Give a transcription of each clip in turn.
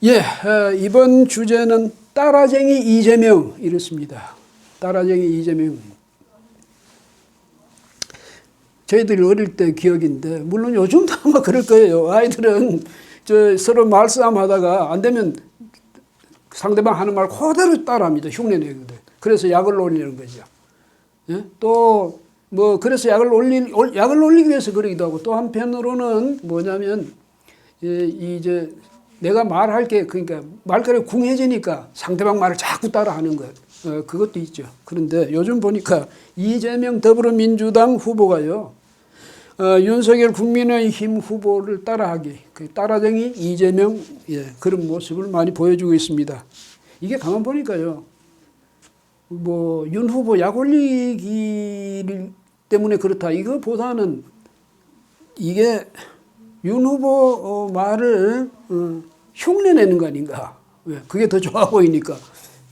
예, 이번 주제는 따라쟁이 이재명 이렇습니다. 따라쟁이 이재명. 저희들이 어릴 때 기억인데 물론 요즘도 아마 그럴 거예요. 아이들은 서로 말싸움 하다가 안 되면 상대방 하는 말 그대로 따라합니다. 흉내내거든. 그래서 약을 올리는 거죠. 예? 또 뭐 그래서 약을 올리기 위해서 그러기도 하고 또 한편으로는 뭐냐면 이제 내가 말할 게 그러니까 말거리가 궁해지니까 상대방 말을 자꾸 따라하는 것. 그것도 있죠. 그런데 요즘 보니까 이재명 더불어민주당 후보가요. 윤석열 국민의힘 후보를 따라하기, 그 따라쟁이 이재명 그런 모습을 많이 보여주고 있습니다. 이게 가만 보니까요. 뭐 윤 후보 약 올리기 때문에 그렇다. 이거보다는 이게 윤 후보 말을 흉내내는 거 아닌가. 왜? 그게 더 좋아 보이니까.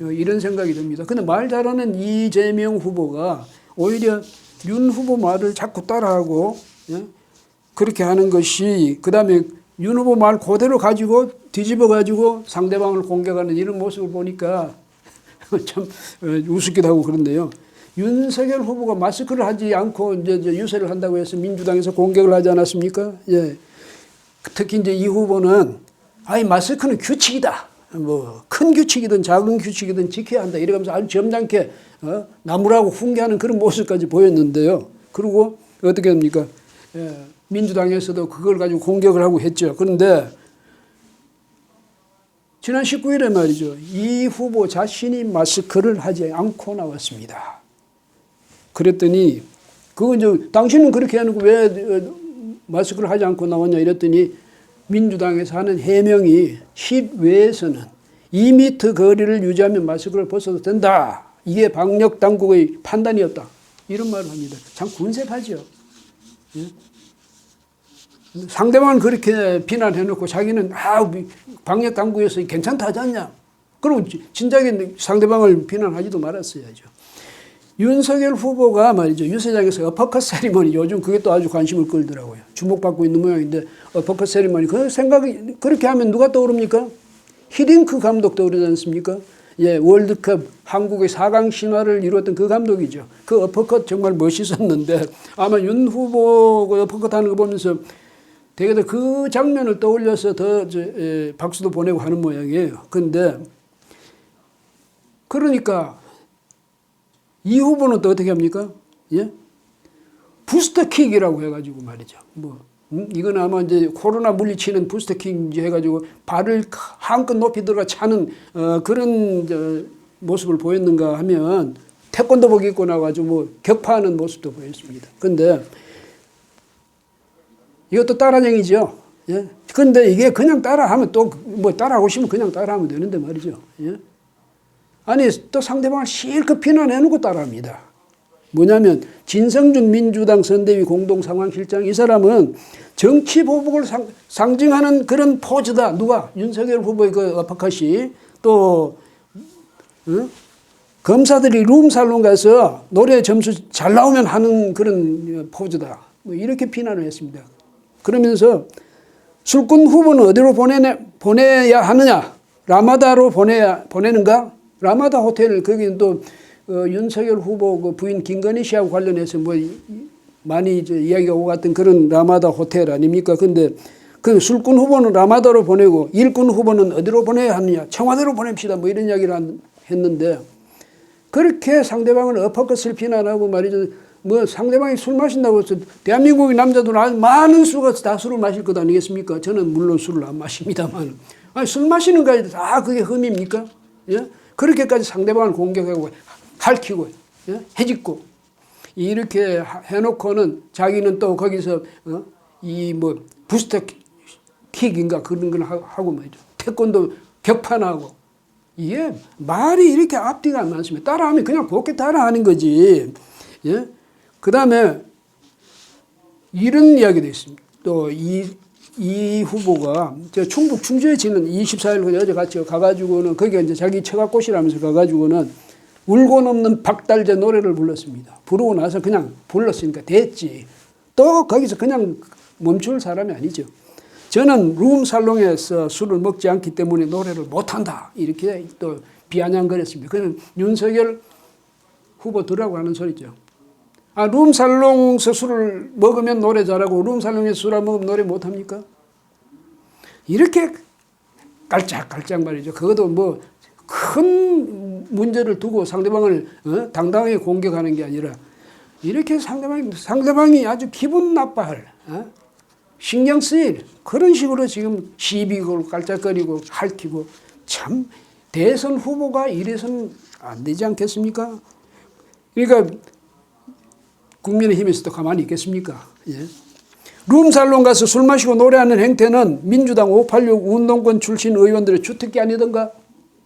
이런 생각이 듭니다. 근데 말 잘하는 이재명 후보가 오히려 윤 후보 말을 자꾸 따라하고 그렇게 하는 것이 그다음에 윤 후보 말 그대로 가지고 뒤집어 가지고 상대방을 공격하는 이런 모습을 보니까 참 우습기도 하고 그런데요. 윤석열 후보가 마스크를 하지 않고 이제 유세를 한다고 해서 민주당에서 공격을 하지 않았습니까? 예. 특히 이제 이 후보는 아이 마스크는 규칙이다. 뭐 큰 규칙이든 작은 규칙이든 지켜야 한다. 이러면서 아주 점잖게 나무라고 훈계하는 그런 모습까지 보였는데요. 그리고 어떻게 합니까? 예. 민주당에서도 그걸 가지고 공격을 하고 했죠. 그런데 지난 19일에 말이죠. 이 후보 자신이 마스크를 하지 않고 나왔습니다. 그랬더니 그거 이제 당신은 그렇게 해놓고 왜 마스크를 하지 않고 나왔냐 이랬더니 민주당에서 하는 해명이 실외에서는 2m 거리를 유지하면 마스크를 벗어도 된다. 이게 방역 당국의 판단이었다. 이런 말을 합니다. 참 군색하죠. 예? 상대방은 그렇게 비난해놓고 자기는 방역 당국에서 괜찮다 하지 않냐. 그리고 진작에 상대방을 비난하지도 말았어야죠. 윤석열 후보가 말이죠. 유세장에서 어퍼컷 세리머니 요즘 그게 또 아주 관심을 끌더라고요. 주목받고 있는 모양인데 어퍼컷 세리머니 그 생각이 그렇게 하면 누가 떠오릅니까? 히딩크 감독 떠오르지 않습니까? 예, 월드컵 한국의 4강 신화를 이루었던 그 감독이죠. 그 어퍼컷 정말 멋있었는데 아마 윤 후보 어퍼컷 하는 거 보면서 되게 그 장면을 떠올려서 더 박수도 보내고 하는 모양이에요. 그런데 그러니까 이 후보는 또 어떻게 합니까? 예? 부스터킥이라고 해가지고 말이죠. 이건 아마 이제 코로나 물리치는 부스터킥 해가지고 발을 한껏 높이 들어가 차는 그런 모습을 보였는가 하면 태권도복 입고 나와가지고 격파하는 모습도 보였습니다. 근데 이것도 따라쟁이죠. 예? 근데 이게 그냥 따라하면 또 따라하고 싶으면 그냥 따라하면 되는데 말이죠. 예? 아니 또 상대방을 실컷 비난해놓고 따라합니다. 뭐냐면 진성준 민주당 선대위 공동상황실장 이 사람은 정치 보복을 상징하는 그런 포즈다. 누가? 윤석열 후보의 그 어퍼컷이 또 검사들이 룸살롱 가서 노래 점수 잘 나오면 하는 그런 포즈다. 이렇게 비난을 했습니다. 그러면서 술꾼 후보는 어디로 보내야 하느냐? 라마다로 보내는가? 라마다 호텔, 거기는 또, 윤석열 후보 그 부인 김건희 씨하고 관련해서 많이 이야기가 오고 갔던 그런 라마다 호텔 아닙니까? 근데 그 술꾼 후보는 라마다로 보내고 일꾼 후보는 어디로 보내야 하느냐? 청와대로 보냅시다. 이런 이야기를 했는데 그렇게 상대방을 어퍼컷을 비난하고 말이죠. 상대방이 술 마신다고 해서 대한민국의 남자들은 아주 많은 수가 다 술을 마실 것 아니겠습니까? 저는 물론 술을 안 마십니다만. 아니, 술 마시는 것까지 다 그게 흠입니까? 예? 그렇게까지 상대방을 공격하고 할퀴고 해짓고 이렇게 해놓고는 자기는 또 거기서 부스터 킥인가 그런 걸 하고 말이죠. 태권도 격판하고 이게 말이 이렇게 앞뒤가 안 맞습니다. 따라하면 그냥 곱게 따라하는 거지. 예? 그 다음에 이런 이야기도 있습니다. 또 이 후보가 충북 충주에 지는 24일 어제 같이 가가지고는 거기가 이제 자기 처갓곳이라면서 가가지고는 울고 넘는 박달재 노래를 불렀습니다. 부르고 나서 그냥 불렀으니까 됐지. 또 거기서 그냥 멈출 사람이 아니죠. 저는 룸살롱에서 술을 먹지 않기 때문에 노래를 못한다. 이렇게 또 비아냥거렸습니다. 그는 윤석열 후보들하고 하는 소리죠. 아, 룸살롱에서 술을 먹으면 노래 잘하고 룸살롱에서 술을 먹으면 노래 못합니까? 이렇게 깔짝깔짝 말이죠. 그것도 뭐 큰 문제를 두고 상대방을 당당하게 공격하는 게 아니라 이렇게 상대방이 아주 기분 나빠할, 신경 쓰일 그런 식으로 지금 시비 걸고 깔짝거리고 핥히고 참 대선 후보가 이래서는 안 되지 않겠습니까? 그러니까 국민의힘에서도 가만히 있겠습니까? 예. 룸살롱 가서 술 마시고 노래하는 행태는 민주당 586 운동권 출신 의원들의 주특기 아니던가?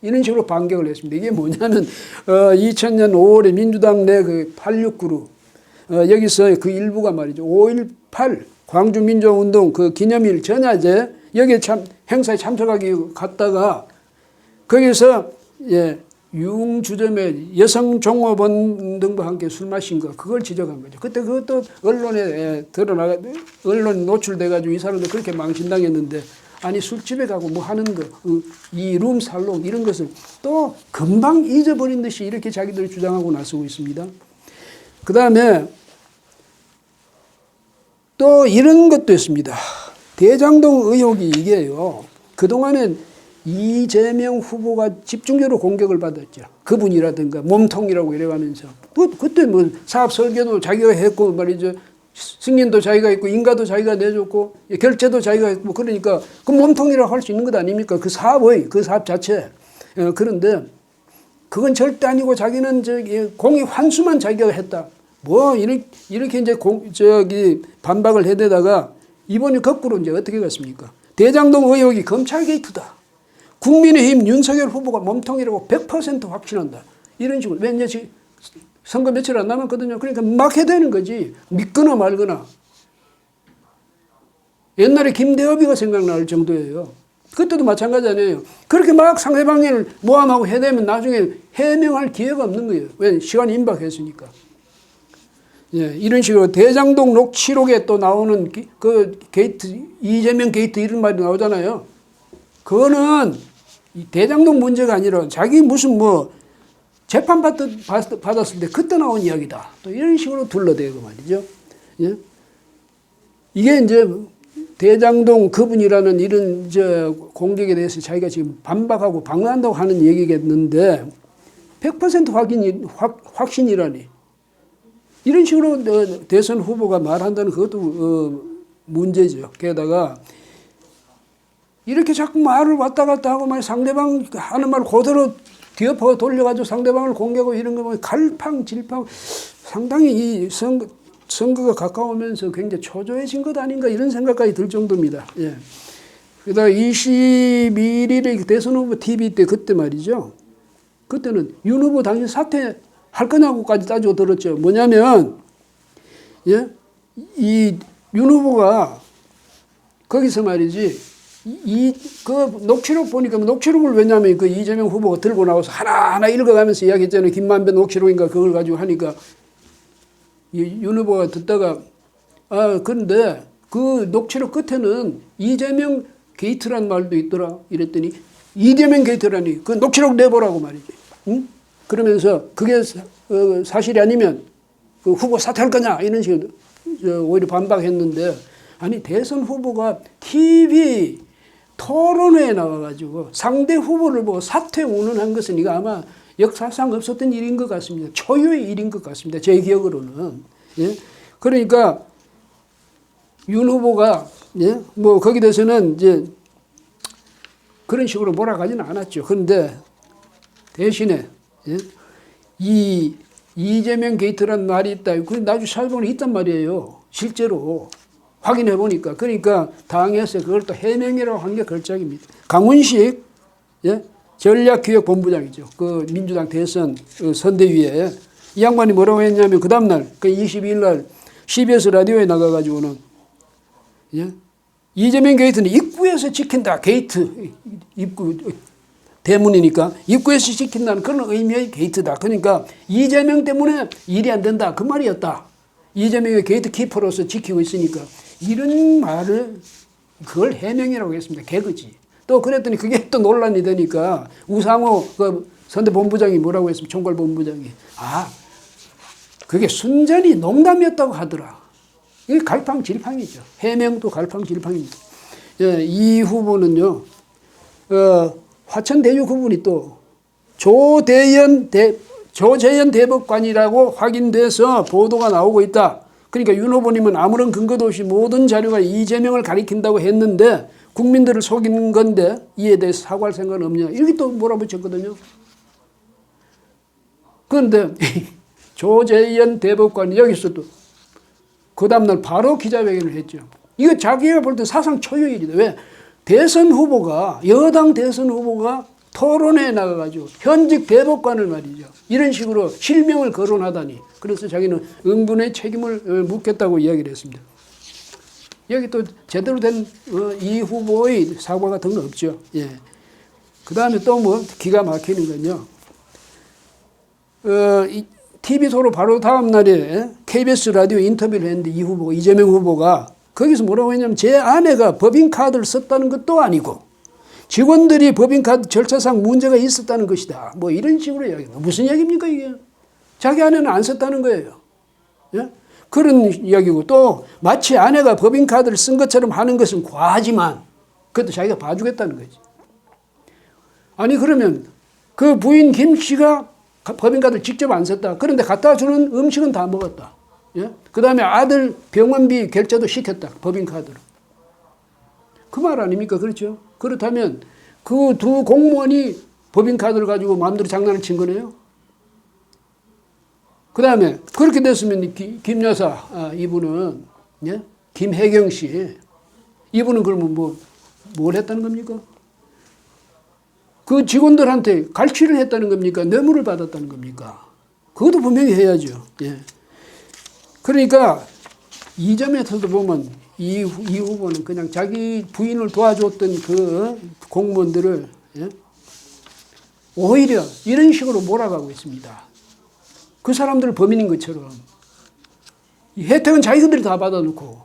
이런 식으로 반격을 했습니다. 이게 뭐냐면 2000년 5월에 민주당 내 그 86그룹 여기서 그 일부가 말이죠. 5.18 광주민주운동 그 기념일 전야제 여기에 행사에 참석하기 갔다가 거기서 융주점에 여성 종업원 등과 함께 술 마신 거 그걸 지적한 거죠. 그때 그것도 언론에 언론 노출돼가지고 이 사람들 그렇게 망신당했는데 아니 술집에 가고 뭐 하는 거 이 룸살롱 이런 것을 또 금방 잊어버린 듯이 이렇게 자기들이 주장하고 나서고 있습니다. 그 다음에 또 이런 것도 있습니다. 대장동 의혹이 이게요. 그동안엔 이재명 후보가 집중적으로 공격을 받았죠. 그분이라든가 몸통이라고 이래가면서. 그때 뭐 사업 설계도 자기가 했고 말이죠. 승인도 자기가 있고 인가도 자기가 내줬고 결제도 자기가 했고 그러니까 그 몸통이라고 할 수 있는 것 아닙니까? 그 사업 자체. 그런데 그건 절대 아니고 자기는 공익 환수만 자기가 했다. 뭐 이렇게 이제 반박을 해대다가 이번에 거꾸로 이제 어떻게 갔습니까? 대장동 의혹이 검찰 게이트다. 국민의힘 윤석열 후보가 몸통이라고 100% 확신한다. 이런 식으로. 왜 이제 선거 며칠 안 남았거든요. 그러니까 막 해대는 거지. 믿거나 말거나. 옛날에 김대엽이가 생각날 정도예요. 그때도 마찬가지 아니에요. 그렇게 막 상대방을 모함하고 해대면 나중에 해명할 기회가 없는 거예요. 왜? 시간이 임박했으니까. 예, 이런 식으로 대장동 녹취록에 또 나오는 그 게이트, 이재명 게이트 이런 말이 나오잖아요. 그거는 대장동 문제가 아니라 자기 무슨 뭐 재판 받았을 때 그때 나온 이야기다. 또 이런 식으로 둘러대고 말이죠. 예? 이게 이제 대장동 그분이라는 이런 공격에 대해서 자기가 지금 반박하고 방어한다고 하는 얘기겠는데 100% 확신이라니. 이런 식으로 대선 후보가 말한다는 그것도 문제죠. 게다가 이렇게 자꾸 말을 왔다 갔다 하고 상대방 하는 말 그대로 뒤엎어 돌려가지고 상대방을 공격하고 이런 거 보면 갈팡질팡 상당히 이 선거가 가까우면서 굉장히 초조해진 것 아닌가 이런 생각까지 들 정도입니다. 예. 그다음 21일에 대선 후보 TV 때 그때 말이죠. 그때는 윤 후보 당신 사퇴할 거냐고까지 따지고 들었죠. 뭐냐면 예? 이 윤 후보가 거기서 말이지 그 녹취록 보니까 녹취록을 왜냐면 그 이재명 후보가 들고 나와서 하나하나 읽어가면서 이야기했잖아요. 김만배 녹취록인가 그걸 가지고 하니까 윤 후보가 듣다가 그런데 그 녹취록 끝에는 이재명 게이트란 말도 있더라 이랬더니 이재명 게이트라니 그 녹취록 내보라고 말이지. 응? 그러면서 그게 사실이 아니면 그 후보 사퇴할 거냐 이런 식으로 오히려 반박했는데 아니 대선 후보가 TV 토론회에 나와가지고 상대 후보를 보고 사퇴 운운한 것은 이거 아마 역사상 없었던 일인 것 같습니다. 초유의 일인 것 같습니다. 제 기억으로는. 예? 그러니까 윤 후보가 예? 뭐 거기 대해서는 이제 그런 식으로 몰아가지는 않았죠. 그런데 대신에 예? 이 이재명 게이트라는 말이 있다. 그 나중에 찾아보니 있단 말이에요. 실제로. 확인해 보니까. 그러니까 당에서 그걸 또 해명이라고 한 게 걸작입니다. 강훈식 예? 전략기획본부장이죠. 그 민주당 대선 선대위에 이 양반이 뭐라고 했냐면 그 다음날 그 22일 날 CBS 라디오에 나가가지고는 예? 이재명 게이트는 입구에서 지킨다. 게이트 입구 대문이니까 입구에서 지킨다는 그런 의미의 게이트다. 그러니까 이재명 때문에 일이 안 된다. 그 말이었다. 이재명이 게이트 키퍼로서 지키고 있으니까 이런 말을 그걸 해명이라고 했습니다. 개그지. 또 그랬더니 그게 또 논란이 되니까 우상호 그 선대 본부장이 뭐라고 했습니까? 총괄 본부장이. 그게 순전히 농담이었다고 하더라. 이게 갈팡질팡이죠. 해명도 갈팡질팡입니다. 예, 이 후보는요, 화천대유 그분이 또 조재현 대법관이라고 확인돼서 보도가 나오고 있다. 그러니까 윤 후보님은 아무런 근거도 없이 모든 자료가 이재명을 가리킨다고 했는데 국민들을 속이는 건데 이에 대해서 사과할 생각은 없냐. 이렇게 또 몰아붙였거든요. 그런데 조재현 대법관이 여기서 또 그 다음날 바로 기자회견을 했죠. 이거 자기가 볼 때 사상 초유일이다. 왜? 대선 후보가, 여당 대선 후보가 토론회에 나가가지고 현직 대법관을 말이죠. 이런 식으로 실명을 거론하다니. 그래서 자기는 응분의 책임을 묻겠다고 이야기를 했습니다. 여기 또 제대로 된 이 후보의 사과 같은 건 없죠. 예. 그 다음에 또 뭐 기가 막히는 건요. TV토론 바로 다음 날에 KBS 라디오 인터뷰를 했는데 이 후보, 이재명 후보가 거기서 뭐라고 했냐면 제 아내가 법인카드를 썼다는 것도 아니고 직원들이 법인카드 절차상 문제가 있었다는 것이다. 뭐 이런 식으로 이야기합니다. 무슨 얘기입니까 이게? 자기 아내는 안 썼다는 거예요. 예? 그런 이야기고 또 마치 아내가 법인카드를 쓴 것처럼 하는 것은 과하지만 그것도 자기가 봐주겠다는 거지. 아니 그러면 그 부인 김 씨가 법인카드를 직접 안 썼다. 그런데 갖다 주는 음식은 다 먹었다. 예? 그 다음에 아들 병원비 결제도 시켰다. 법인카드로. 그 말 아닙니까? 그렇죠? 그렇다면 그 두 공무원이 법인카드를 가지고 마음대로 장난을 친 거네요. 그 다음에 그렇게 됐으면 김 여사 이분은 예? 김혜경 씨 이분은 그러면 뭘 했다는 겁니까? 그 직원들한테 갈취를 했다는 겁니까? 뇌물을 받았다는 겁니까? 그것도 분명히 해야죠. 예. 그러니까 이 점에서도 보면 이 후보는 그냥 자기 부인을 도와줬던 그 공무원들을 예? 오히려 이런 식으로 몰아가고 있습니다. 그 사람들 범인인 것처럼 혜택은 자기들이 다 받아놓고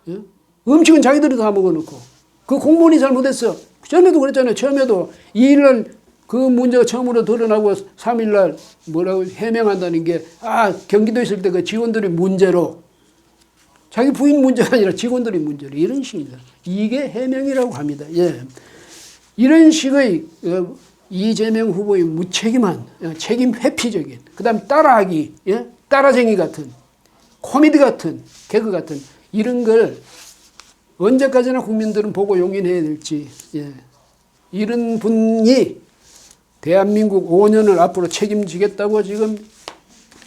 예? 음식은 자기들이 다 먹어놓고 그 공무원이 잘못했어. 전에도 그랬잖아요. 처음에도 2일날 그 문제가 처음으로 드러나고 3일날 뭐라고 해명한다는 게 경기도 있을 때 그 직원들이 문제로 자기 부인 문제가 아니라 직원들이 문제로 이런 식입니다. 이게 해명이라고 합니다. 예. 이런 식의 이재명 후보의 무책임한 책임 회피적인 그다음 따라하기 예? 따라쟁이 같은 코미디 같은 개그 같은 이런 걸 언제까지나 국민들은 보고 용인해야 될지 예. 이런 분이 대한민국 5년을 앞으로 책임지겠다고 지금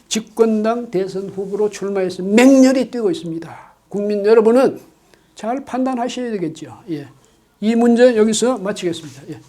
집권당 대선 후보로 출마해서 맹렬히 뛰고 있습니다. 국민 여러분은 잘 판단하셔야 되겠죠. 예. 이 문제 여기서 마치겠습니다. 예.